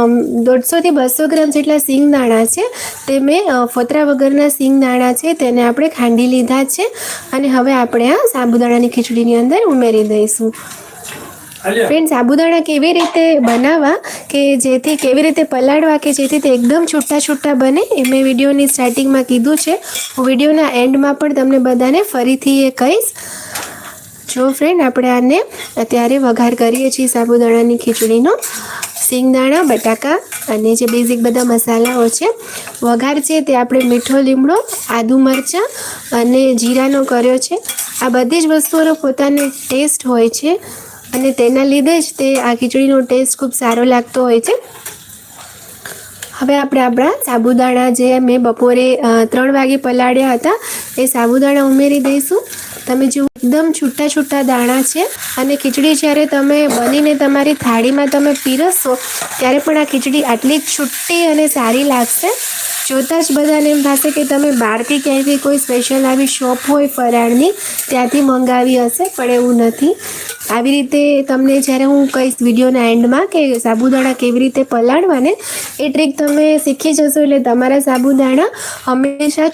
150 થી 200 ગ્રામ જેટલા સિંગદાણા છે તે મેં ફોતરા વગરના સિંગદાણા છે તેને આપણે ખાંડી લીધા છે અને હવે આપણે આ સાબુદાણાની ખીચડીની અંદર ઉમેરી દઈશું. ફ્રેન્ડ, સાબુદાણા કેવી રીતે બનાવવા કે જેથી કેવી રીતે પલાળવા કે જેથી તે એકદમ છૂટા છૂટા બને એ મેં વિડીયોની સ્ટાર્ટિંગમાં કીધું છે. હું વિડીયોના એન્ડમાં પણ તમને બધાને ફરીથી એ કહીશ. જો ફ્રેન્ડ, આપણે આને અત્યારે વઘાર કરીએ છીએ સાબુદાણાની ખીચડીનો. સિંગદાણા, બટાકા અને જે બેઝિક બધા મસાલાઓ છે. વઘાર છે તે આપણે મીઠો લીમડો, આદુ મરચાં અને જીરાનો કર્યો છે. આ બધી જ વસ્તુઓનો પોતાનો ટેસ્ટ હોય છે અને તેના લીધે જ તે આ ખીચડીનો ટેસ્ટ ખૂબ સારો લાગતો હોય છે. હવે આપણે આપણા સાબુદાણા જે મેં બપોરે 3 વાગે પલાળ્યા હતા એ સાબુદાણા ઉમેરી દઈશું. તમે જુઓ, એકદમ છૂટા છૂટા દાણા છે અને ખીચડી જ્યારે તમે બનીને તમારી થાળીમાં તમે પીરસશો ત્યારે પણ આ ખીચડી આટલી છૂટી અને સારી લાગશે. જોતાં જ બધાને એમ થશે કે તમે બહારથી ક્યાંયથી કોઈ સ્પેશિયલ આવી શોપ હોય ફરાળની ત્યાંથી મંગાવી હશે, પણ એવું નથી. આવી રીતે તમને જ્યારે હું કહીશ વિડીયોના એન્ડમાં કે સાબુદાણા કેવી રીતે પલાળવાને, એ ટ્રીક તમે શીખી જશો એટલે તમારા સાબુદાણા હંમેશા